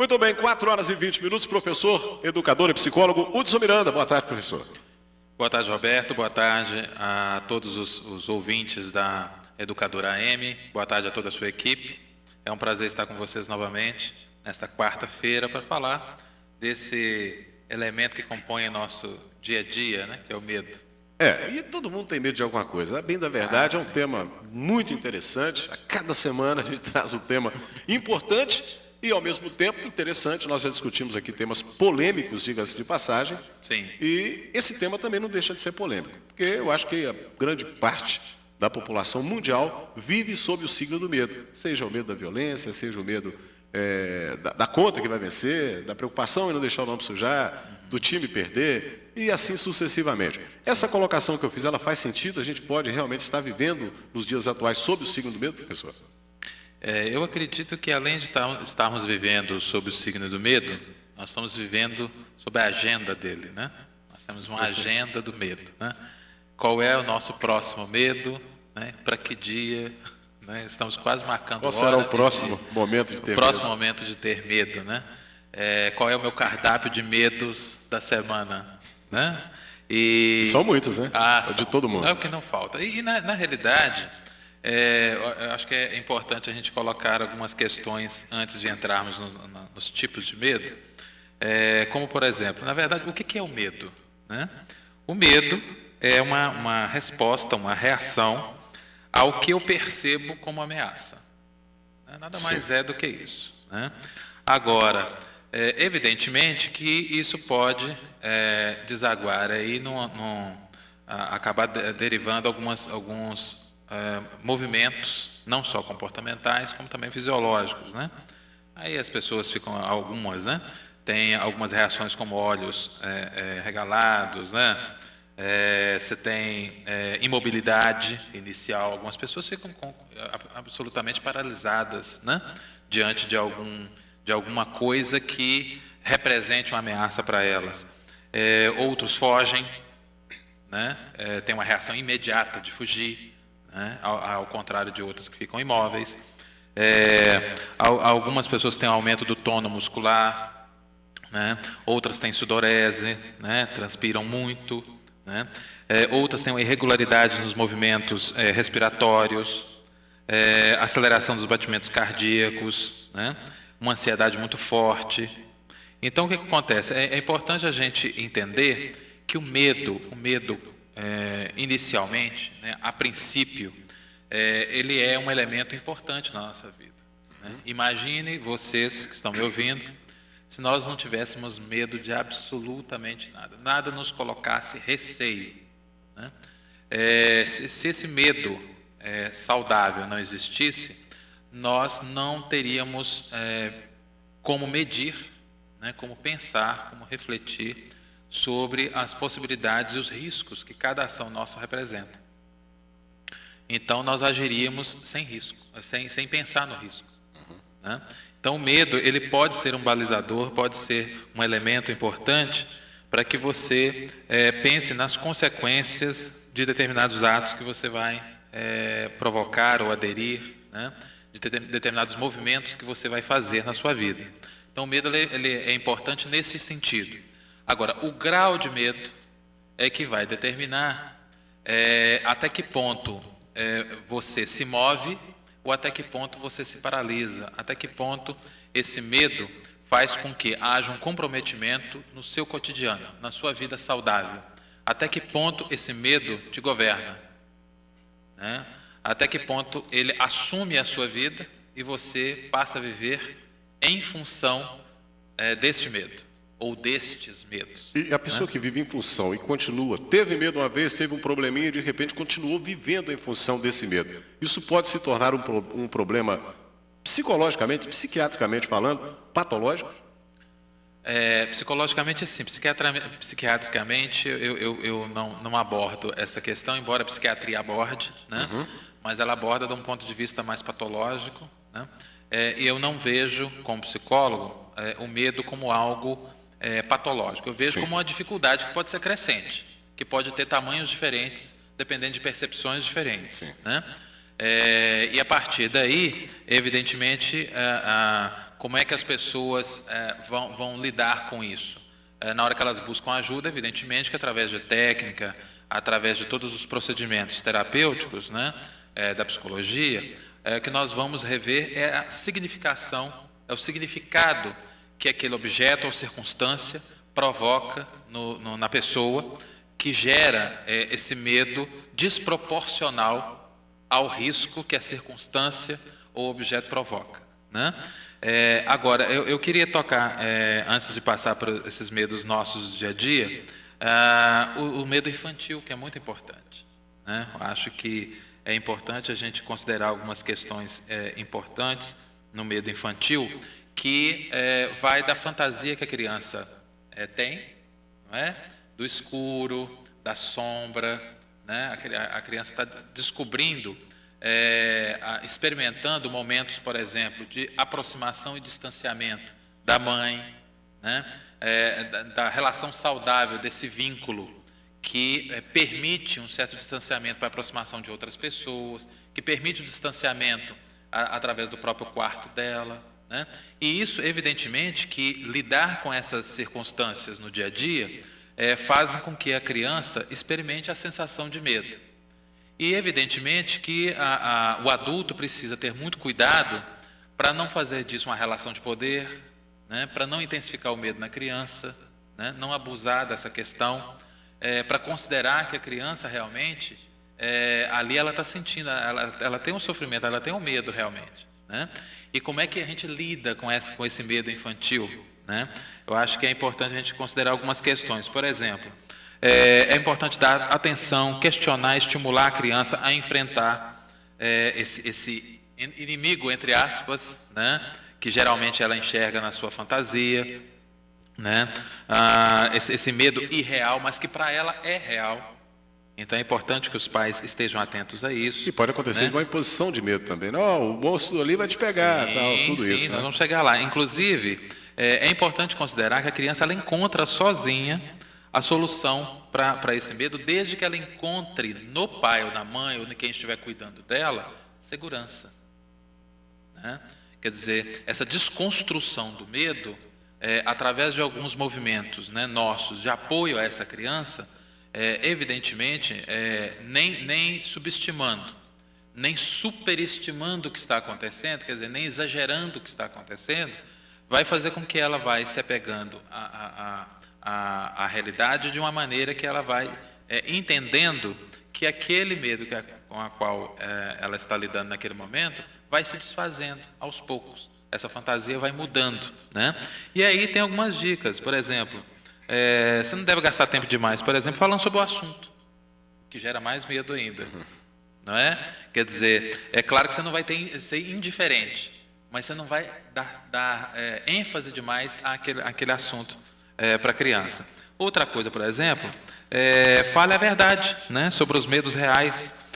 Muito bem, 4 horas e 20 minutos, professor, educador e psicólogo Hudson Miranda. Boa tarde, professor. Boa tarde, Roberto. Boa tarde a todos os ouvintes da Educadora AM. Boa tarde a toda a sua equipe. É um prazer estar com vocês novamente nesta quarta-feira para falar desse elemento que compõe o nosso dia a dia, né, que é o medo. E todo mundo tem medo de alguma coisa. A bem da verdade, é um tema muito interessante. A cada semana a gente traz um tema importante e, ao mesmo tempo, interessante. Nós já discutimos aqui temas polêmicos, diga-se de passagem. Sim. E esse tema também não deixa de ser polêmico, porque eu acho que a grande parte da população mundial vive sob o signo do medo. Seja o medo da violência, seja o medo da conta que vai vencer, da preocupação em não deixar o nome sujar, do time perder e assim sucessivamente. Essa colocação que eu fiz, ela faz sentido? A gente pode realmente estar vivendo nos dias atuais sob o signo do medo, professor? Eu acredito que, além de estarmos vivendo sob o signo do medo, nós estamos vivendo sob a agenda dele, né? Nós temos uma agenda do medo, né? Qual é o nosso próximo medo, né? Para que dia, né? Estamos quase marcando qual será o próximo momento de ter medo? Próximo momento de ter medo, né? Qual é o meu cardápio de medos da semana, né? E são muitos, né? De todo mundo. É o que não falta. E na realidade, eu acho que é importante a gente colocar algumas questões antes de entrarmos nos tipos de medo. Como, por exemplo, na verdade, o que é o medo, né? O medo é uma resposta, uma reação ao que eu percebo como ameaça. Nada mais é do que isso, né? Agora, evidentemente que isso pode desaguar aí acabar derivando alguns movimentos, não só comportamentais, como também fisiológicos, né? Aí as pessoas ficam, algumas, né? Tem algumas reações como olhos regalados, né? Você tem imobilidade inicial, algumas pessoas ficam absolutamente paralisadas, né? Diante de alguma coisa que represente uma ameaça para elas. Outros fogem, né? Tem uma reação imediata de fugir, né? Ao contrário de outros que ficam imóveis. Algumas pessoas têm aumento do tônus muscular, né? Outras têm sudorese, né? Transpiram muito, né? Outras têm uma irregularidade nos movimentos respiratórios, aceleração dos batimentos cardíacos, né? Uma ansiedade muito forte. Então, o que acontece? É importante a gente entender que o medo inicialmente, né, a princípio, ele é um elemento importante na nossa vida, né? Imagine vocês que estão me ouvindo, se nós não tivéssemos medo de absolutamente nada, nada nos colocasse receio, né? Se esse medo saudável não existisse, nós não teríamos como medir, né, como pensar, como refletir sobre as possibilidades e os riscos que cada ação nossa representa. Então, nós agiríamos sem risco, sem pensar no risco, né? Então, o medo, ele pode ser um balizador, pode ser um elemento importante para que você pense nas consequências de determinados atos que você vai provocar ou aderir, né? De determinados movimentos que você vai fazer na sua vida. Então, o medo ele é importante nesse sentido. Agora, o grau de medo é que vai determinar até que ponto você se move ou até que ponto você se paralisa, até que ponto esse medo faz com que haja um comprometimento no seu cotidiano, na sua vida saudável. Até que ponto esse medo te governa, né? Até que ponto ele assume a sua vida e você passa a viver em função deste medo, ou destes medos. E a pessoa, né, que vive em função e continua, teve medo uma vez, teve um probleminha e de repente continuou vivendo em função desse medo. Isso pode se tornar um problema psicologicamente, psiquiatricamente falando, patológico? Psicologicamente, sim. Psiquiatricamente, eu não abordo essa questão, embora a psiquiatria aborde, né? Mas ela aborda de um ponto de vista mais patológico, né? E eu não vejo, como psicólogo, o medo como algo patológico. Eu vejo como uma dificuldade que pode ser crescente, que pode ter tamanhos diferentes, dependendo de percepções diferentes, né? E a partir daí, evidentemente, como é que as pessoas vão lidar com isso? Na hora que elas buscam ajuda, evidentemente que através de técnica, através de todos os procedimentos terapêuticos, né, da psicologia, que nós vamos rever a significação, o significado que aquele objeto ou circunstância provoca na pessoa, que gera esse medo desproporcional ao risco que a circunstância ou objeto provoca, né? Agora, eu queria tocar, antes de passar por esses medos nossos do dia a dia, o medo infantil, que é muito importante, né? Eu acho que é importante a gente considerar algumas questões importantes no medo infantil, que vai da fantasia que a criança tem, não é? Do escuro, da sombra, né? A criança está descobrindo, experimentando momentos, por exemplo, de aproximação e distanciamento da mãe, né? Da relação saudável desse vínculo que permite um certo distanciamento para a aproximação de outras pessoas, que permite o distanciamento através do próprio quarto dela, né? E isso, evidentemente, que lidar com essas circunstâncias no dia a dia fazem com que a criança experimente a sensação de medo. E, evidentemente, que o adulto precisa ter muito cuidado para não fazer disso uma relação de poder, né? Para não intensificar o medo na criança, né? Não abusar dessa questão, para considerar que a criança realmente, ali ela está sentindo, ela tem um sofrimento, ela tem um medo realmente, né? E como é que a gente lida com esse medo infantil, né? Eu acho que é importante a gente considerar algumas questões. Por exemplo, é importante dar atenção, questionar, estimular a criança a enfrentar esse inimigo, entre aspas, né? Que geralmente ela enxerga na sua fantasia, né? Esse medo irreal, mas que para ela é real. Então é importante que os pais estejam atentos a isso. E pode acontecer, né? Uma imposição de medo também. Não, o moço ali vai te pegar, sim, tal, tudo sim, isso. nós né? vamos chegar lá. Inclusive, é importante considerar que a criança ela encontra sozinha a solução para esse medo, desde que ela encontre no pai ou na mãe ou em quem estiver cuidando dela, segurança, né? Quer dizer, essa desconstrução do medo, através de alguns movimentos, né, nossos de apoio a essa criança, evidentemente, nem subestimando, nem superestimando o que está acontecendo, quer dizer, nem exagerando o que está acontecendo, vai fazer com que ela vai se apegando à realidade de uma maneira que ela vai entendendo que aquele medo com a qual ela está lidando naquele momento vai se desfazendo aos poucos. Essa fantasia vai mudando, né? E aí tem algumas dicas. Por exemplo, você não deve gastar tempo demais, por exemplo, falando sobre o assunto, que gera mais medo ainda, não é? Quer dizer, é claro que você não vai ser indiferente, mas você não vai dar ênfase demais àquele assunto para a criança. Outra coisa, por exemplo, fale a verdade, né, sobre os medos reais,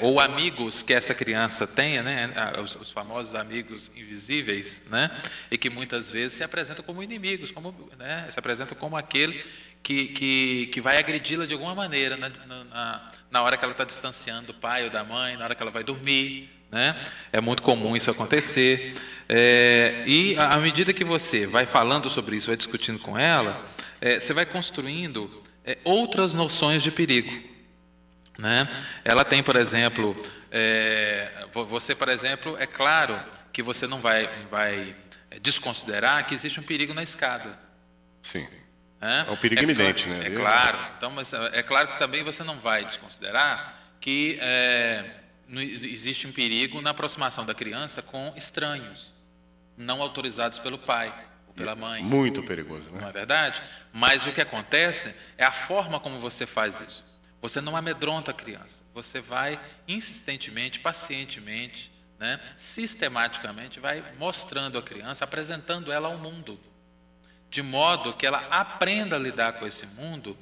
ou amigos que essa criança tenha, né, os famosos amigos invisíveis, né, e que muitas vezes se apresentam como inimigos, né, se apresentam como aquele que vai agredi-la de alguma maneira na hora que ela está distanciando do pai ou da mãe, na hora que ela vai dormir, né? É muito comum isso acontecer. E à medida que você vai falando sobre isso, vai discutindo com ela, você vai construindo outras noções de perigo, né? Ela tem, por exemplo, você, por exemplo, é claro que você não vai desconsiderar que existe um perigo na escada. Sim. É um perigo iminente, né? É claro. Então, mas é claro que também você não vai desconsiderar que existe um perigo na aproximação da criança com estranhos, não autorizados pelo pai ou pela mãe. Muito perigoso, né? Não é verdade? Mas o que acontece é a forma como você faz isso. Você não amedronta a criança. Você vai insistentemente, pacientemente, né, sistematicamente, vai mostrando a criança, apresentando ela ao mundo, de modo que ela aprenda a lidar com esse mundo,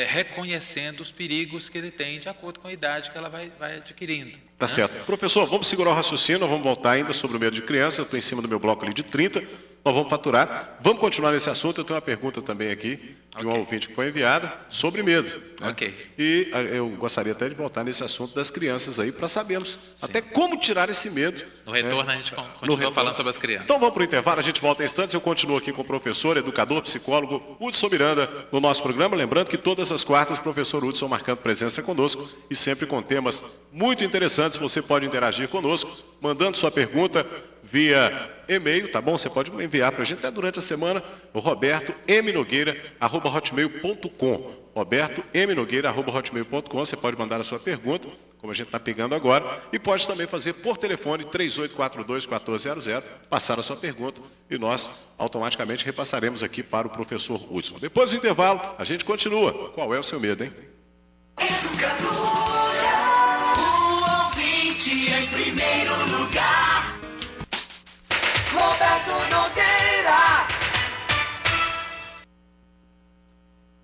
reconhecendo os perigos que ele tem de acordo com a idade que ela vai adquirindo. Tá, né? Certo. Professor, vamos segurar o raciocínio, nós vamos voltar ainda sobre o medo de criança. Eu estou em cima do meu bloco ali de 30, nós vamos faturar. Vamos continuar nesse assunto. Eu tenho uma pergunta também aqui de uma ouvinte que foi enviada sobre medo. Né? Ok. E eu gostaria até de voltar nesse assunto das crianças aí, para sabermos até como tirar esse medo. No retorno, a gente continua falando sobre as crianças. Então vamos para o intervalo, a gente volta em instantes. Eu continuo aqui com o professor, educador, psicólogo Hudson Miranda no nosso programa. Lembrando que todas as quartas o professor Hudson marcando presença conosco e sempre com temas muito interessantes. Você pode interagir conosco, mandando sua pergunta via e-mail, tá bom? Você pode enviar para a gente até durante a semana, o robertomnogueira@hotmail.com. robertomnogueira@hotmail.com. Você pode mandar a sua pergunta, como a gente está pegando agora, e pode também fazer por telefone 3842-1400, passar a sua pergunta e nós automaticamente repassaremos aqui para o professor Hudson. Depois do intervalo, a gente continua. Qual é o seu medo, hein? Educadora, o ouvinte em primeiro lugar. Roberto Nogueira.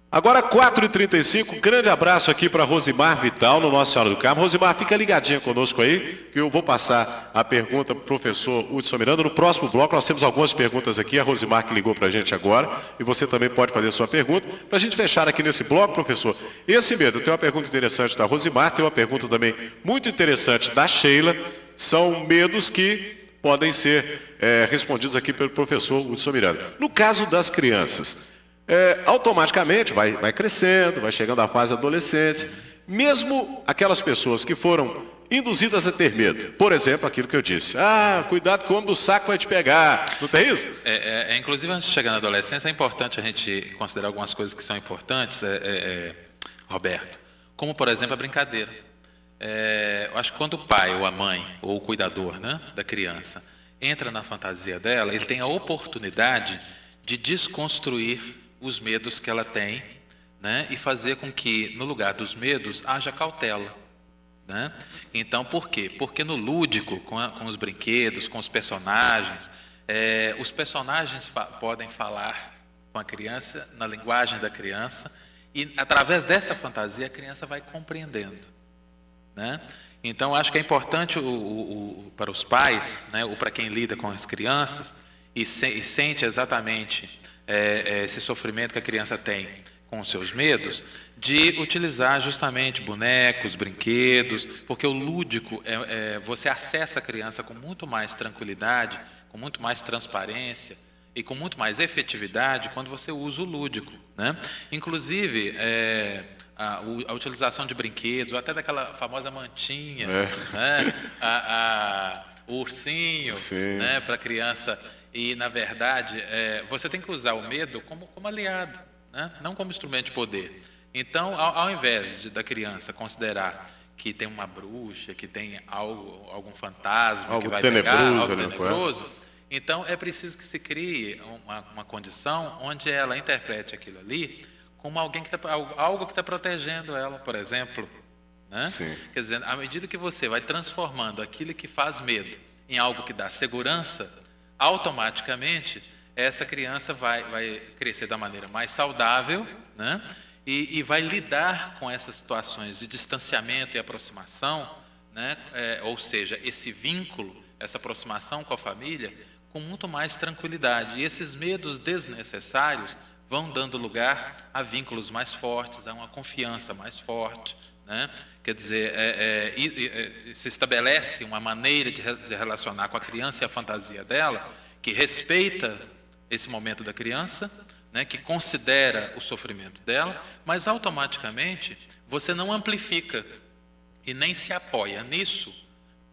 Agora 4h35, grande abraço aqui para Rosimar Vital, no Nossa Senhora do Carmo. Rosimar, fica ligadinha conosco aí, que eu vou passar a pergunta para o professor Hudson Miranda. No próximo bloco nós temos algumas perguntas aqui, a Rosimar que ligou para a gente agora, e você também pode fazer a sua pergunta. Para a gente fechar aqui nesse bloco, professor, esse medo, tem uma pergunta interessante da Rosimar, tem uma pergunta também muito interessante da Sheila, são medos que podem ser respondidos aqui pelo professor Hudson Miranda. No caso das crianças, automaticamente vai crescendo, vai chegando à fase adolescente, mesmo aquelas pessoas que foram induzidas a ter medo, por exemplo, aquilo que eu disse, cuidado que o homem do saco vai te pegar, não tem isso? Inclusive, antes de chegar na adolescência, é importante a gente considerar algumas coisas que são importantes, Roberto, como, por exemplo, a brincadeira. Eu acho que quando o pai ou a mãe, ou o cuidador, né, da criança, entra na fantasia dela, ele tem a oportunidade de desconstruir os medos que ela tem, né, e fazer com que, no lugar dos medos, haja cautela. Né? Então, por quê? Porque no lúdico, com os brinquedos, com os personagens podem falar com a criança, na linguagem da criança, e através dessa fantasia a criança vai compreendendo. Né? Então, acho que é importante para os pais, né, ou para quem lida com as crianças, e sente exatamente esse sofrimento que a criança tem com os seus medos, de utilizar justamente bonecos, brinquedos, porque o lúdico, você acessa a criança com muito mais tranquilidade, com muito mais transparência e com muito mais efetividade quando você usa o lúdico. Né? Inclusive, a utilização de brinquedos, ou até daquela famosa mantinha, né? O ursinho, né? Para a criança. E, na verdade, você tem que usar o medo como aliado, né? Não como instrumento de poder. Então, ao invés da criança considerar que tem uma bruxa, que tem algum fantasma que vai pegar, algo tenebroso, então é preciso que se crie uma condição onde ela interprete aquilo ali como algo que está protegendo ela, por exemplo. Né? Quer dizer, à medida que você vai transformando aquilo que faz medo em algo que dá segurança, automaticamente essa criança vai crescer da maneira mais saudável, né? E vai lidar com essas situações de distanciamento e aproximação, né? Ou seja, esse vínculo, essa aproximação com a família, com muito mais tranquilidade. E esses medos desnecessários vão dando lugar a vínculos mais fortes, a uma confiança mais forte. Né? Quer dizer, se estabelece uma maneira de se relacionar com a criança e a fantasia dela, que respeita esse momento da criança, né, que considera o sofrimento dela, mas automaticamente você não amplifica e nem se apoia nisso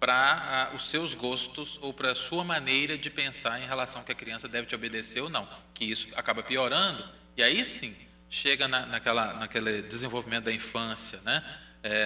para os seus gostos ou para a sua maneira de pensar em relação que a criança deve te obedecer ou não, que isso acaba piorando, e aí sim chega naquele desenvolvimento da infância, né?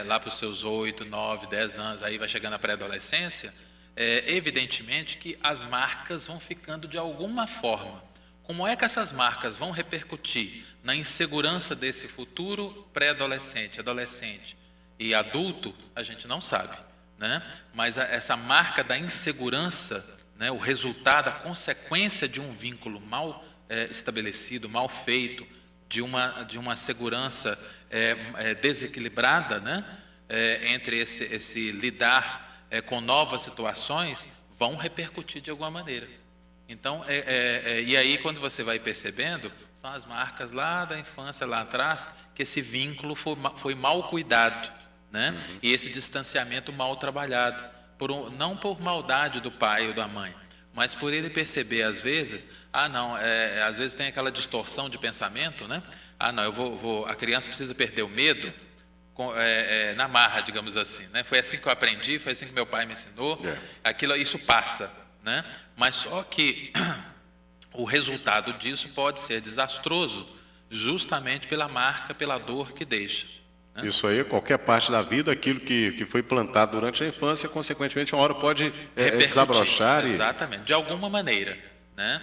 Lá para os seus 8, 9, 10 anos, aí vai chegando a pré-adolescência, evidentemente que as marcas vão ficando de alguma forma. Como é que essas marcas vão repercutir na insegurança desse futuro pré-adolescente, adolescente e adulto, a gente não sabe. Né? Mas essa marca da insegurança, né, o resultado, a consequência de um vínculo mal estabelecido, mal feito, de uma segurança desequilibrada, né, entre esse lidar com novas situações, vão repercutir de alguma maneira. Então, e aí quando você vai percebendo, são as marcas lá da infância, lá atrás, que esse vínculo foi mal cuidado, né? E esse distanciamento mal trabalhado, não por maldade do pai ou da mãe, mas por ele perceber às vezes, às vezes tem aquela distorção de pensamento, né? A criança precisa perder o medo na marra, digamos assim, né? Foi assim que eu aprendi, foi assim que meu pai me ensinou, isso passa, né? Mas só que o resultado disso pode ser desastroso, justamente pela marca, pela dor que deixa. Né? Isso aí, qualquer parte da vida, aquilo que foi plantado durante a infância, consequentemente, uma hora pode desabrochar. Exatamente, de alguma maneira. Né?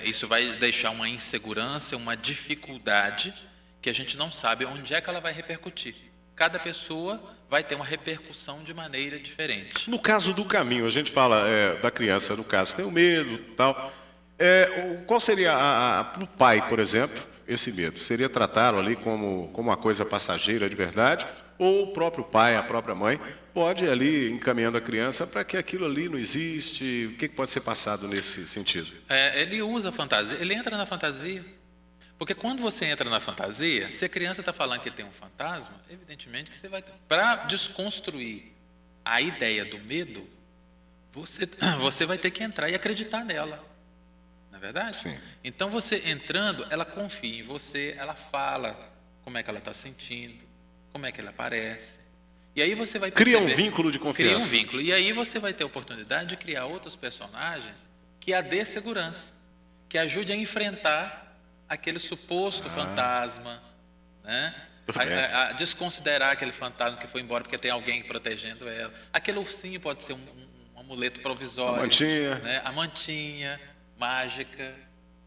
Isso vai deixar uma insegurança, uma dificuldade que a gente não sabe onde é que ela vai repercutir. Cada pessoa vai ter uma repercussão de maneira diferente. No caso do caminho, a gente fala da criança, no caso, tem o medo e tal. Qual seria, para o pai, por exemplo, esse medo? Seria tratá-lo ali como uma coisa passageira de verdade? Ou o próprio pai, a própria mãe, pode ir ali encaminhando a criança para que aquilo ali não existe? O que pode ser passado nesse sentido? Ele usa a fantasia, ele entra na fantasia. Porque quando você entra na fantasia, se a criança está falando que tem um fantasma, evidentemente que você vai... Para desconstruir a ideia do medo, você vai ter que entrar e acreditar nela. Não é verdade? Sim. Então, você entrando, ela confia em você, ela fala como é que ela está sentindo, como é que ela aparece. E aí você vai cria um vínculo de confiança. Cria um vínculo. E aí você vai ter a oportunidade de criar outros personagens que a dê segurança, que ajude a enfrentar aquele suposto fantasma, né? A desconsiderar aquele fantasma que foi embora porque tem alguém protegendo ela. Aquele ursinho pode ser um amuleto provisório. A mantinha. Né? A mantinha mágica,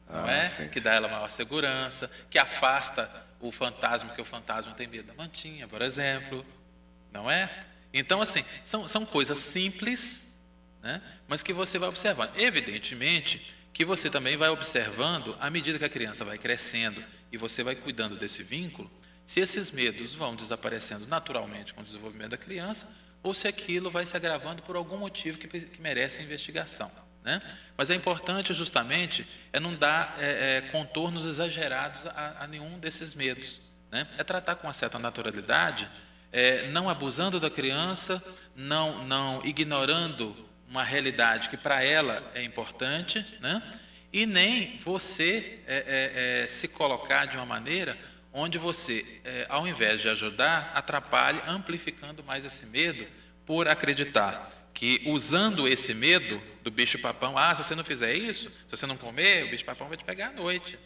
não é? Sim, que dá ela maior segurança, que afasta o fantasma, porque o fantasma tem medo da mantinha, por exemplo. Não é? Então, assim, são coisas simples, né? Mas que você vai observando. Evidentemente que você também vai observando, à medida que a criança vai crescendo e você vai cuidando desse vínculo, se esses medos vão desaparecendo naturalmente com o desenvolvimento da criança, ou se aquilo vai se agravando por algum motivo que merece investigação. Né? Mas é importante justamente não dar contornos exagerados a nenhum desses medos. Né? É tratar com uma certa naturalidade, não abusando da criança, não ignorando uma realidade que para ela é importante, né? E nem você se colocar de uma maneira onde você, ao invés de ajudar, atrapalhe, amplificando mais esse medo por acreditar que usando esse medo do bicho-papão, se você não fizer isso, se você não comer, o bicho-papão vai te pegar à noite.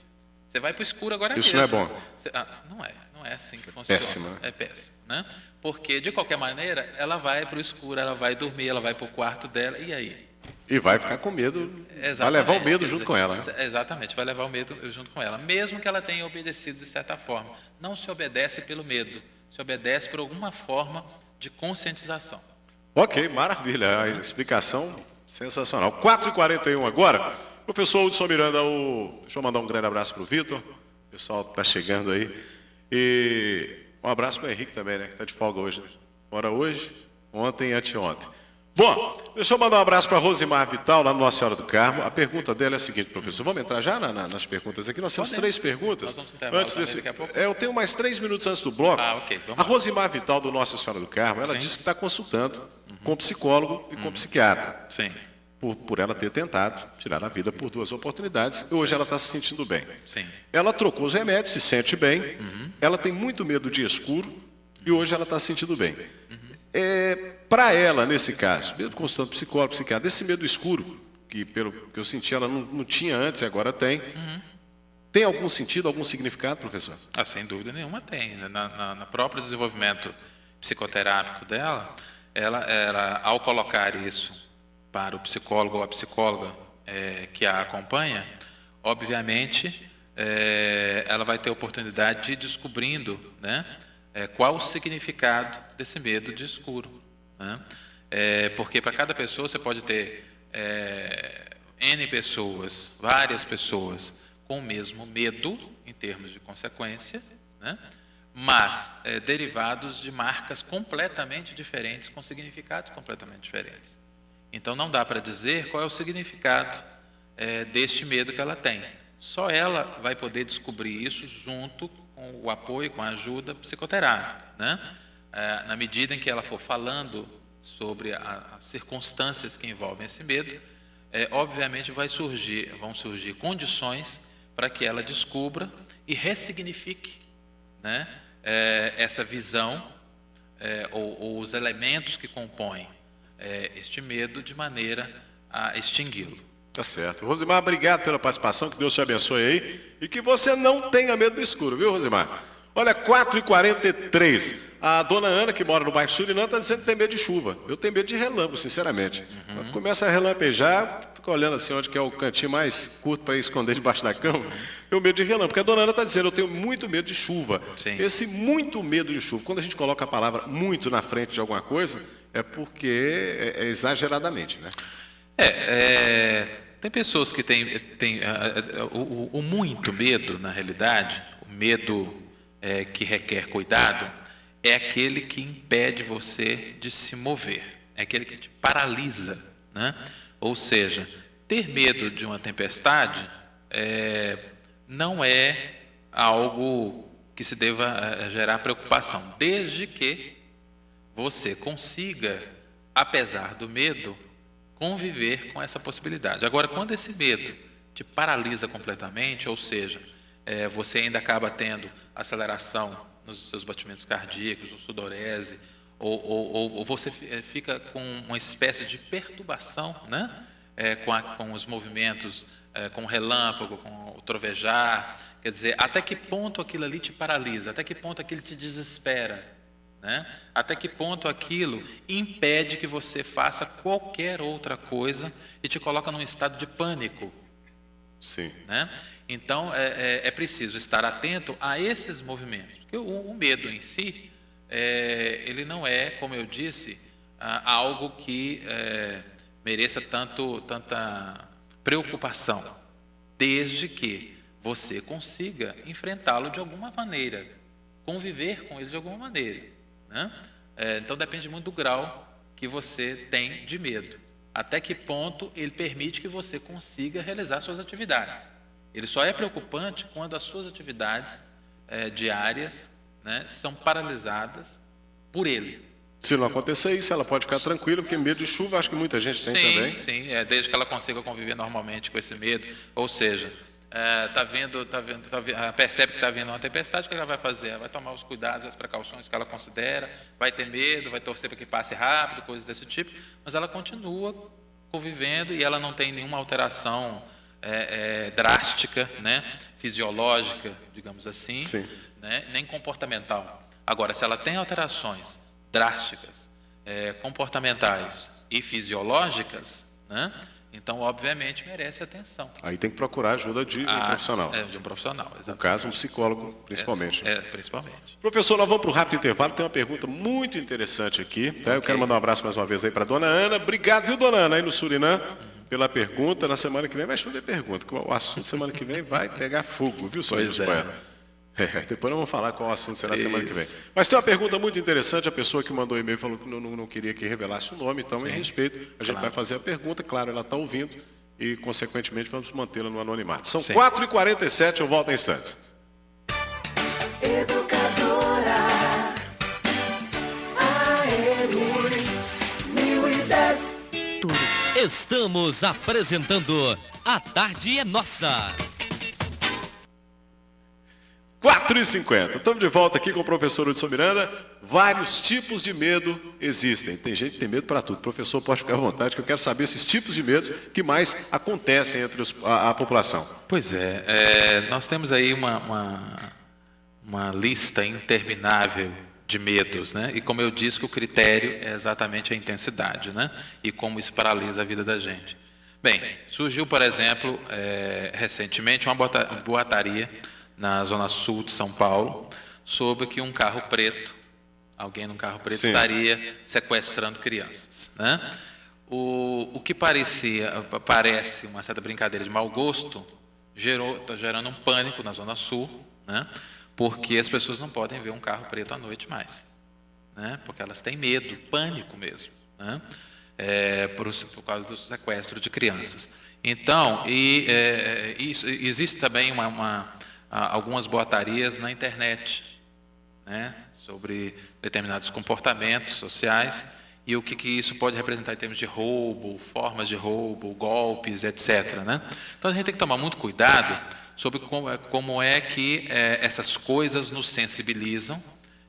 Você vai para o escuro agora mesmo. Isso não é bom. Não é assim que funciona. Péssimo, né? É péssimo, né? Porque, de qualquer maneira, ela vai para o escuro, ela vai dormir, ela vai para o quarto dela, e aí? E vai ficar com medo, Exatamente, vai levar o medo junto com ela. Né? Exatamente, vai levar o medo junto com ela, mesmo que ela tenha obedecido de certa forma. Não se obedece pelo medo, se obedece por alguma forma de conscientização. Ok, maravilha, a explicação sensacional. 4h41 agora. Professor Hudson Miranda, deixa eu mandar um grande abraço para o Vitor, o pessoal está chegando aí. E um abraço para o Henrique também, né, que está de folga hoje. Fora hoje, ontem e anteontem. Bom, deixa eu mandar um abraço para a Rosimar Vital, lá no Nossa Senhora do Carmo. A pergunta dela é a seguinte, professor. Vamos entrar já nas perguntas aqui? Nós temos 3 perguntas. Antes desse, eu tenho mais 3 minutos antes do bloco. Ok. A Rosimar Vital, do Nossa Senhora do Carmo, ela disse que está consultando com psicólogo e com psiquiatra. Sim. Por ela ter tentado tirar a vida por 2 oportunidades, e hoje ela está se sentindo bem. Sim. Ela trocou os remédios, se sente bem, ela tem muito medo de escuro, e hoje ela está se sentindo bem. Para ela, nesse caso, mesmo consultando psicólogo, psiquiatra, esse medo escuro, que pelo que eu senti ela não tinha antes e agora tem, tem algum sentido, algum significado, professor? Sem dúvida nenhuma tem. No próprio desenvolvimento psicoterápico dela, ela, ao colocar isso para o psicólogo ou a psicóloga que a acompanha, obviamente, ela vai ter a oportunidade de ir descobrindo, né, qual o significado desse medo de escuro. Né? Porque para cada pessoa você pode ter N pessoas, várias pessoas com o mesmo medo em termos de consequência, né? Mas derivados de marcas completamente diferentes, com significados completamente diferentes. Então não dá para dizer qual é o significado deste medo que ela tem. Só ela vai poder descobrir isso junto com o apoio, com a ajuda psicoterápica, né? Na medida em que ela for falando sobre as circunstâncias que envolvem esse medo, obviamente vão surgir condições para que ela descubra e ressignifique, né, essa visão ou os elementos que compõem este medo de maneira a extingui-lo. Tá certo. Rosimar, obrigado pela participação, que Deus te abençoe aí e que você não tenha medo do escuro, viu, Rosimar? Olha, 4h43, a dona Ana, que mora no bairro Surinã, está dizendo que tem medo de chuva. Eu tenho medo de relâmpago, sinceramente. Quando começa a relampejar, fica olhando assim onde que é o cantinho mais curto para esconder debaixo da cama, eu medo de relâmpago. Porque a dona Ana está dizendo, eu tenho muito medo de chuva. Sim. Esse muito medo de chuva, quando a gente coloca a palavra muito na frente de alguma coisa, é porque é exageradamente, né? Tem pessoas que têm o muito medo, na realidade, o medo que requer cuidado, é aquele que impede você de se mover, é aquele que te paralisa, né? Ou seja, ter medo de uma tempestade não é algo que se deva gerar preocupação, desde que você consiga, apesar do medo, conviver com essa possibilidade. Agora, quando esse medo te paralisa completamente, ou seja, você ainda acaba tendo aceleração nos seus batimentos cardíacos, ou sudorese, ou você fica com uma espécie de perturbação, né? Com os movimentos, com o relâmpago, com o trovejar, quer dizer, até que ponto aquilo ali te paralisa, até que ponto aquilo te desespera, né? Até que ponto aquilo impede que você faça qualquer outra coisa e te coloca num estado de pânico. Sim. Né? Então, é preciso estar atento a esses movimentos. Porque o medo em si, ele não é, como eu disse, algo que mereça tanta preocupação, desde que você consiga enfrentá-lo de alguma maneira, conviver com ele de alguma maneira. Né? Então depende muito do grau que você tem de medo. Até que ponto ele permite que você consiga realizar suas atividades. Ele só é preocupante quando as suas atividades diárias, né, são paralisadas por ele. Se não acontecer isso, ela pode ficar tranquila, porque medo de chuva acho que muita gente tem também. Sim, desde que ela consiga conviver normalmente com esse medo. Ou seja, percebe que está vindo uma tempestade, o que ela vai fazer? Ela vai tomar os cuidados, as precauções que ela considera, vai ter medo, vai torcer para que passe rápido, coisas desse tipo, mas ela continua convivendo e ela não tem nenhuma alteração drástica, né, fisiológica, digamos assim, né, nem comportamental. Agora, se ela tem alterações drásticas, comportamentais e fisiológicas, né, então, obviamente, merece atenção. Aí tem que procurar ajuda de um profissional. De um profissional, exatamente. No caso, um psicólogo, principalmente. Principalmente. Professor, nós vamos para o rápido intervalo. Tem uma pergunta muito interessante aqui. Tá? Eu quero mandar um abraço mais uma vez aí para a dona Ana. Obrigado, viu, dona Ana, aí no Surinã, pela pergunta. Na semana que vem vai chover pergunta, que o assunto semana que vem vai pegar fogo, viu, senhor? Pois é. Depois nós vamos falar qual o assunto será semana que vem. Mas tem uma pergunta muito interessante, a pessoa que mandou o e-mail falou que não queria que revelasse o nome, então, em respeito, a gente vai fazer a pergunta, claro, ela está ouvindo, e, consequentemente, vamos mantê-la no anonimato. São 4h47, eu volto em instantes. Educadora AM 1010. Estamos apresentando A Tarde é Nossa. 4h50. Estamos de volta aqui com o professor Hudson Miranda. Vários tipos de medo existem. Tem gente que tem medo para tudo. Professor, pode ficar à vontade, que eu quero saber esses tipos de medos que mais acontecem entre a população. Pois nós temos aí uma lista interminável de medos, né? E como eu disse, o critério é exatamente a intensidade, né? E como isso paralisa a vida da gente. Bem, surgiu, por exemplo, recentemente uma boataria na zona sul de São Paulo, sobre que um carro preto, alguém num carro preto, estaria sequestrando crianças, né? O que parece uma certa brincadeira de mau gosto, está gerando um pânico na zona sul, né? Porque as pessoas não podem ver um carro preto à noite mais, né? Porque elas têm medo, pânico mesmo, né? por causa do sequestro de crianças. Então, existe também algumas boatarias na internet, né, sobre determinados comportamentos sociais e o que isso pode representar em termos de roubo, formas de roubo, golpes, etc., né? Então, a gente tem que tomar muito cuidado sobre como é que essas coisas nos sensibilizam,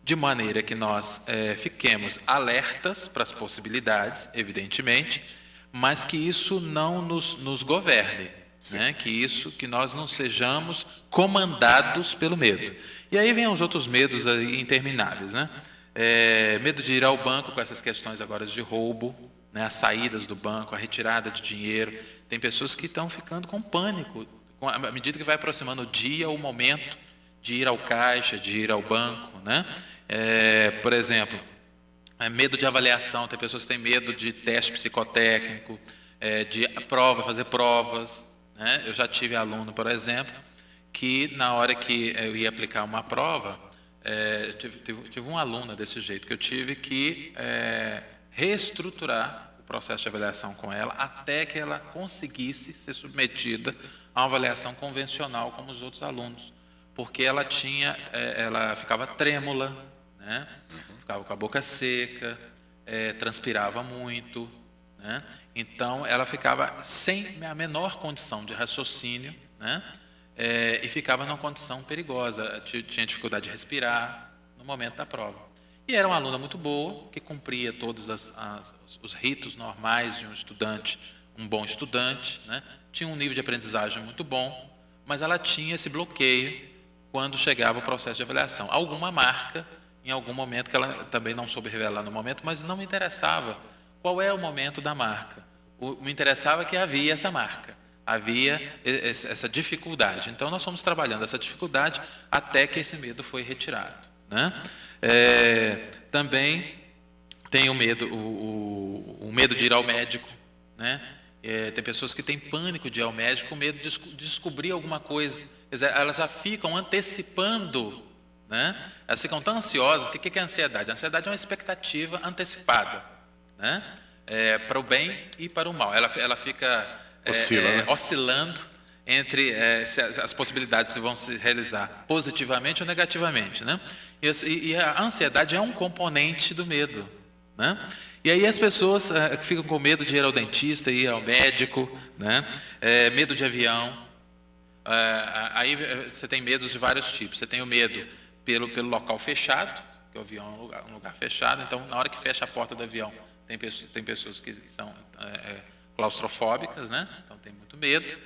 de maneira que nós fiquemos alertas para as possibilidades, evidentemente, mas que isso não nos governe, né? Que nós não sejamos comandados pelo medo. E aí vem os outros medos aí intermináveis, né? Medo de ir ao banco com essas questões agora de roubo, né? As saídas do banco, a retirada de dinheiro. Tem pessoas que estão ficando com pânico, à medida que vai aproximando o dia, o momento de ir ao caixa, de ir ao banco, né? Por exemplo, medo de avaliação. Tem pessoas que têm medo de teste psicotécnico, de fazer provas, né? Eu já tive aluno, por exemplo, que na hora que eu ia aplicar uma prova, tive uma aluna desse jeito, que eu tive que reestruturar o processo de avaliação com ela até que ela conseguisse ser submetida a uma avaliação convencional como os outros alunos, porque ela ficava trêmula, né? Ficava com a boca seca, transpirava muito, né? Então ela ficava sem a menor condição de raciocínio, né? E ficava numa condição perigosa, tinha dificuldade de respirar no momento da prova. E era uma aluna muito boa, que cumpria todos os ritos normais de um estudante, um bom estudante, né? Tinha um nível de aprendizagem muito bom, mas ela tinha esse bloqueio quando chegava o processo de avaliação. Alguma marca, em algum momento, que ela também não soube revelar no momento, mas não me interessava qual é o momento da marca. Me interessava que havia essa marca, havia essa dificuldade. Então, nós fomos trabalhando essa dificuldade até que esse medo foi retirado, né? Também tem o medo de ir ao médico, né? Tem pessoas que têm pânico de ir ao médico, com medo de descobrir alguma coisa. Quer dizer, elas já ficam antecipando, né? Elas ficam tão ansiosas. O que é a ansiedade? A ansiedade é uma expectativa antecipada, né? Para o bem e para o mal. Ela fica oscilando entre as possibilidades se vão se realizar positivamente ou negativamente, né? E a ansiedade é um componente do medo, né? E aí as pessoas ficam com medo de ir ao dentista, ir ao médico, né? Medo de avião. Aí você tem medos de vários tipos. Você tem o medo pelo local fechado, que o avião é um lugar fechado. Então, na hora que fecha a porta do avião, tem pessoas que são claustrofóbicas, né? Então tem muito medo.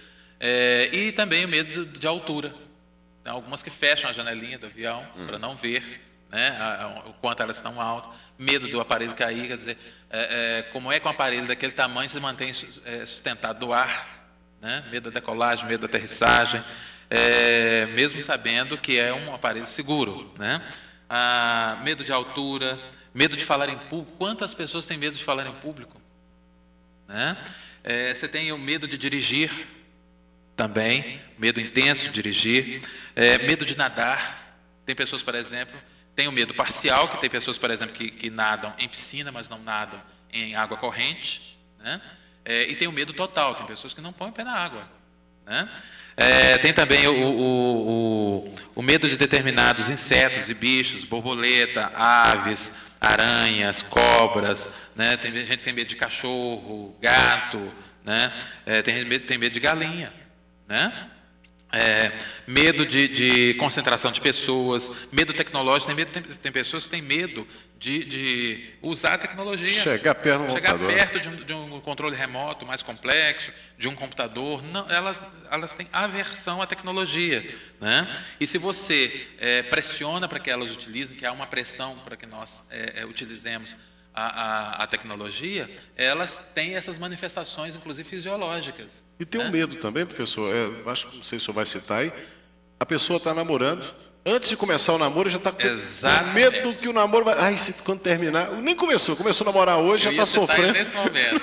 E também o medo de altura. Tem algumas que fecham a janelinha do avião para não ver, né, o quanto elas estão altas. Medo do aparelho cair, quer dizer, como é que um aparelho daquele tamanho se mantém sustentado do ar, né? Medo da decolagem, medo da aterrissagem, mesmo sabendo que é um aparelho seguro, né? Medo de altura, medo de falar em público. Quantas pessoas têm medo de falar em público, né? Você tem o medo de dirigir também, medo intenso de dirigir, medo de nadar. Tem pessoas, por exemplo, tem o medo parcial, que tem pessoas, por exemplo, que nadam em piscina, mas não nadam em água corrente, né? E tem o medo total, tem pessoas que não põem o pé na água, né? Tem também o medo de determinados insetos e bichos, borboleta, aves, aranhas, cobras, né? Tem gente que tem medo de cachorro, gato, né? Tem medo de galinha, né? Medo de concentração de pessoas, medo tecnológico. Tem pessoas que têm medo de usar a tecnologia. Chegar perto de um controle remoto mais complexo, de um computador. Não, elas têm aversão à tecnologia, né? E se você pressiona para que elas utilizem, que há uma pressão para que nós utilizemos a tecnologia, elas têm essas manifestações, inclusive fisiológicas. E tem um medo também, professor, acho que não sei se o senhor vai citar aí, a pessoa está namorando, antes de começar o namoro já está com medo que o namoro vai... quando terminar... Nem começou a namorar hoje, já está sofrendo. Nesse momento.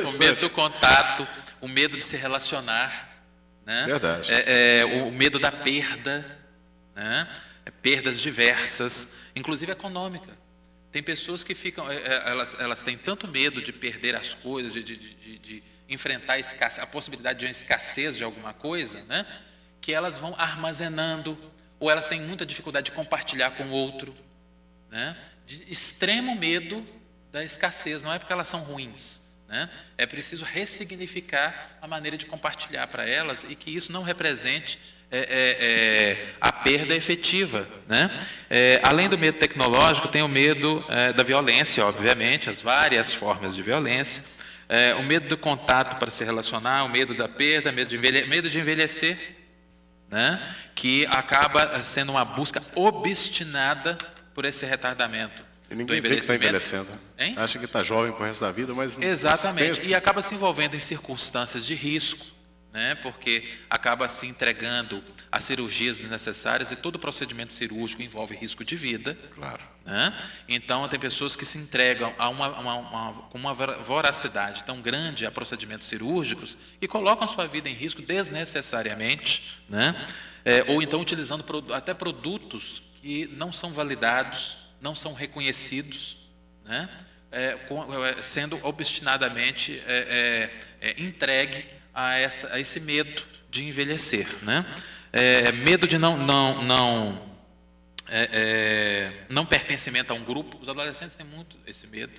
O medo do contato, o medo de se relacionar, né? Verdade. O medo da perda, né? Perdas diversas, inclusive econômica. Tem pessoas que ficam, elas têm tanto medo de perder as coisas, de enfrentar a possibilidade de uma escassez de alguma coisa, né? Que elas vão armazenando, ou elas têm muita dificuldade de compartilhar com o outro, né? De extremo medo da escassez, não é porque elas são ruins, né? É preciso ressignificar a maneira de compartilhar para elas e que isso não represente a perda efetiva, né? Além do medo tecnológico, tem o medo da violência, obviamente, as várias formas de violência, o medo do contato para se relacionar, o medo da perda, medo de envelhecer, né? Que acaba sendo uma busca obstinada por esse retardamento. E ninguém vê que está envelhecendo. Hein? Acha que está jovem para o resto da vida, mas... Exatamente, e acaba se envolvendo em circunstâncias de risco, né? Porque acaba se entregando a cirurgias desnecessárias e todo procedimento cirúrgico envolve risco de vida. Claro. Né? Então, tem pessoas que se entregam com uma voracidade tão grande a procedimentos cirúrgicos e colocam sua vida em risco desnecessariamente, né? Ou então utilizando até produtos que não são validados, não são reconhecidos, né? Sendo obstinadamente entregue a esse medo de envelhecer, né? Medo de não pertencimento a um grupo. Os adolescentes têm muito esse medo,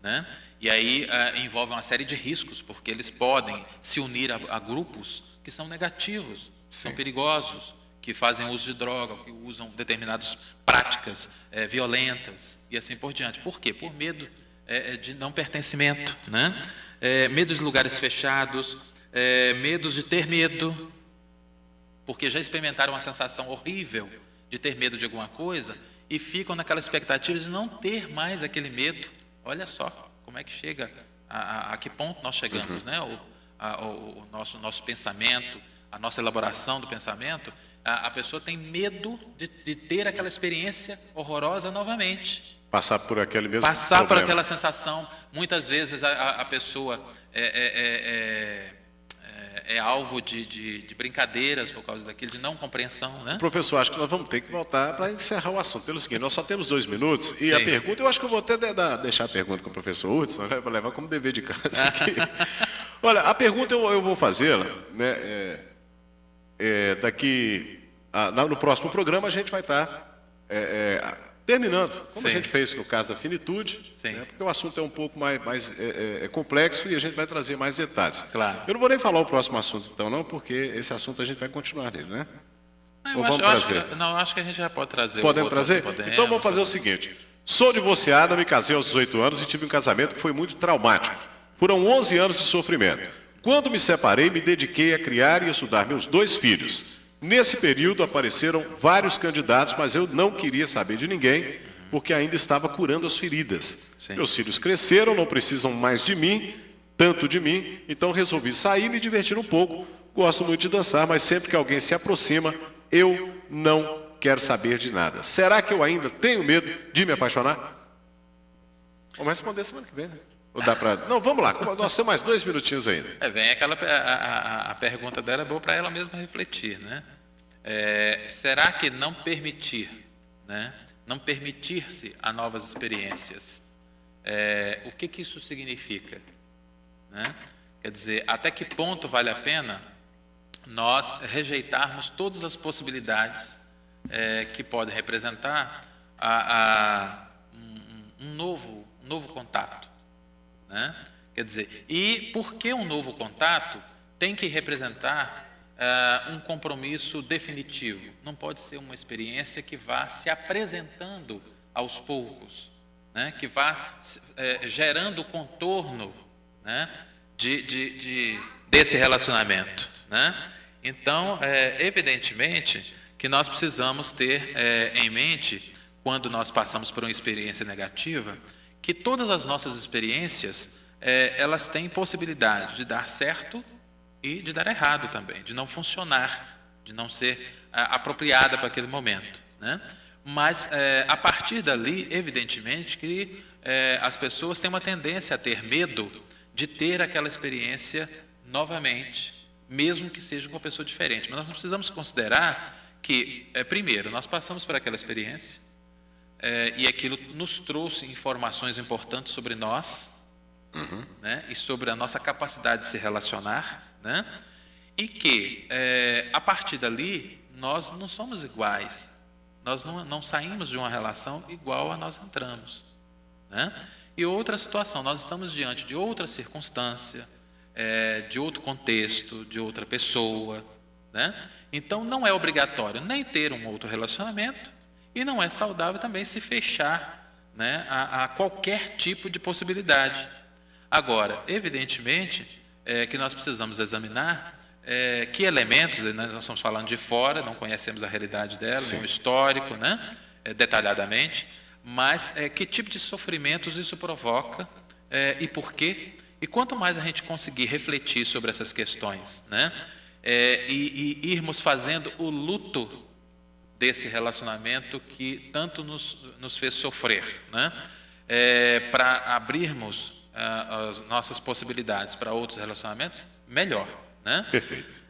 né? E aí envolve uma série de riscos, porque eles podem se unir a grupos que são negativos, são perigosos, que fazem uso de droga, que usam determinadas práticas violentas e assim por diante. Por quê? Por medo de não pertencimento, né? Medo de lugares fechados, medos de ter medo, porque já experimentaram uma sensação horrível de ter medo de alguma coisa e ficam naquela expectativa de não ter mais aquele medo. Olha só como é que chega, a que ponto nós chegamos, né? O nosso pensamento, a nossa elaboração do pensamento, a pessoa tem medo de ter aquela experiência horrorosa novamente. Passar por aquele mesmo Passar problema. por aquela sensação. Muitas vezes a pessoa é alvo de brincadeiras por causa daquilo, de não compreensão, né? Professor, acho que nós vamos ter que voltar para encerrar o assunto. Pelo seguinte, nós só temos 2 minutos e Sim. a pergunta, eu acho que eu vou até deixar a pergunta com o professor Hudson, né, para levar como dever de casa aqui. Olha, a pergunta eu vou fazê-la, né, no próximo programa a gente vai estar terminando, como Sim. a gente fez no caso da finitude, Sim. né, porque o assunto é um pouco mais complexo e a gente vai trazer mais detalhes. Claro. Eu não vou nem falar o próximo assunto então não, porque esse assunto a gente vai continuar nele, né? Eu acho que a gente já pode trazer. Podemos trazer? Então vamos fazer o seguinte. Sou divorciada, me casei aos 18 anos e tive um casamento que foi muito traumático. Foram 11 anos de sofrimento. Quando me separei, me dediquei a criar e estudar meus 2 filhos. Nesse período apareceram vários candidatos, mas eu não queria saber de ninguém, porque ainda estava curando as feridas. Sim. Meus filhos cresceram, não precisam mais de mim, tanto de mim, então resolvi sair e me divertir um pouco. Gosto muito de dançar, mas sempre que alguém se aproxima, eu não quero saber de nada. Será que eu ainda tenho medo de me apaixonar? Vamos responder semana que vem, né? Ou dá pra... Não, vamos lá, nós temos mais 2 minutinhos ainda. Vem a pergunta dela é boa para ela mesma refletir, né? Será que não permitir, né? Não permitir-se a novas experiências, o que isso significa, né? Quer dizer, até que ponto vale a pena nós rejeitarmos todas as possibilidades que podem representar um novo contato, né? Quer dizer, e por que um novo contato tem que representar um compromisso definitivo? Não pode ser uma experiência que vá se apresentando aos poucos, né? Que vá gerando o contorno, né? Desse relacionamento, né? Então, evidentemente que nós precisamos ter em mente, quando nós passamos por uma experiência negativa, que todas as nossas experiências, elas têm possibilidade de dar certo e de dar errado também, de não funcionar, de não ser apropriada para aquele momento, né? Mas, a partir dali, evidentemente que as pessoas têm uma tendência a ter medo de ter aquela experiência novamente, mesmo que seja com uma pessoa diferente. Mas nós precisamos considerar que, primeiro, nós passamos por aquela experiência, e aquilo nos trouxe informações importantes sobre nós, né? E sobre a nossa capacidade de se relacionar, né? E que, a partir dali, nós não somos iguais. Nós não saímos de uma relação igual a nós entramos, né? E outra situação, nós estamos diante de outra circunstância, de outro contexto, de outra pessoa, né? Então, não é obrigatório nem ter um outro relacionamento e não é saudável também se fechar, né, a qualquer tipo de possibilidade. Agora, evidentemente, que nós precisamos examinar que elementos, né, nós estamos falando de fora, não conhecemos a realidade dela, nem o histórico, né, detalhadamente, mas que tipo de sofrimentos isso provoca e por quê? E quanto mais a gente conseguir refletir sobre essas questões, né, e irmos fazendo o luto desse relacionamento que tanto nos fez sofrer, né, para abrirmos as nossas possibilidades para outros relacionamentos, melhor, né? Perfeito.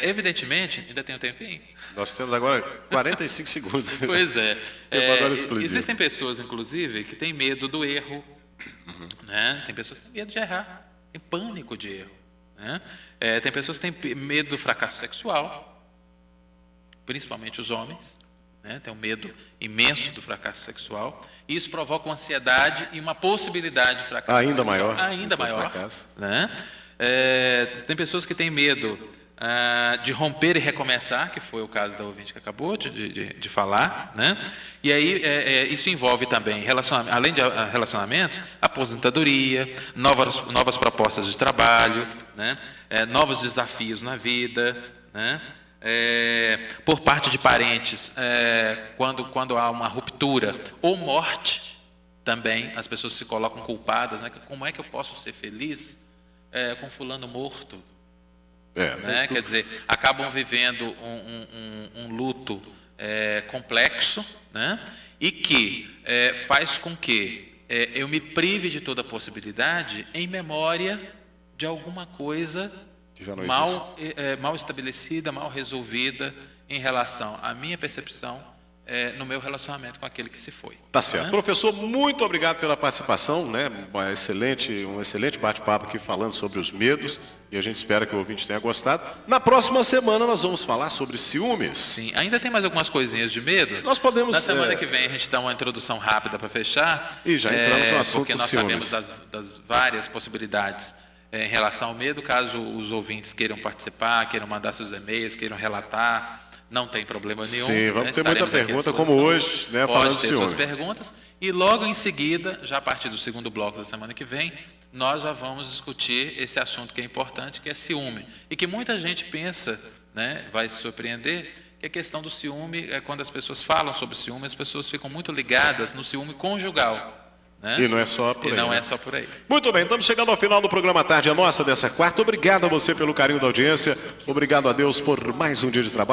Evidentemente, ainda tem um tempinho. Nós temos agora 45 segundos. Pois é. Tempo agora explodiu. Existem pessoas, inclusive, que têm medo do erro, né? Tem pessoas que têm medo de errar, têm pânico de erro, né? Tem pessoas que têm medo do fracasso sexual, principalmente os homens, né? Tem um medo imenso do fracasso sexual. E isso provoca uma ansiedade e uma possibilidade de fracasso Ainda sexual, maior. ainda maior, Fracasso. né? Tem pessoas que têm medo de romper e recomeçar, que foi o caso da ouvinte que acabou de falar, né? E aí isso envolve também, além de relacionamentos, aposentadoria, novas propostas de trabalho, né? Novos desafios na vida, né? Por parte de parentes, quando há uma ruptura ou morte, também as pessoas se colocam culpadas, né? Como é que eu posso ser feliz com fulano morto? Né? Quer dizer, acabam vivendo um luto complexo, né? E que faz com que eu me prive de toda possibilidade em memória de alguma coisa mal estabelecida, mal resolvida em relação à minha percepção no meu relacionamento com aquele que se foi. Tá certo. Professor, muito obrigado pela participação, né? Um excelente bate-papo aqui falando sobre os medos, e a gente espera que o ouvinte tenha gostado. Na próxima semana nós vamos falar sobre ciúmes. Sim, ainda tem mais algumas coisinhas de medo? Nós podemos... Na semana que vem a gente dá uma introdução rápida para fechar. E já entramos no assunto porque nós ciúmes. sabemos das várias possibilidades em relação ao medo. Caso os ouvintes queiram participar, queiram mandar seus e-mails, queiram relatar, não tem problema nenhum. Sim, vamos ter muita Estaremos aqui à pergunta, disposição. como hoje, né, falando Pode de ter ciúme. suas perguntas. E logo em seguida, já a partir do segundo bloco da semana que vem, nós já vamos discutir esse assunto que é importante, que é ciúme. E que muita gente pensa, né, vai se surpreender, que a questão do ciúme, quando as pessoas falam sobre ciúme, as pessoas ficam muito ligadas no ciúme conjugal. Né? E não é só por aí. E não né? é só por aí. Muito bem, estamos chegando ao final do programa Tarde é Nossa dessa quarta. Obrigado a você pelo carinho da audiência. Obrigado a Deus por mais um dia de trabalho.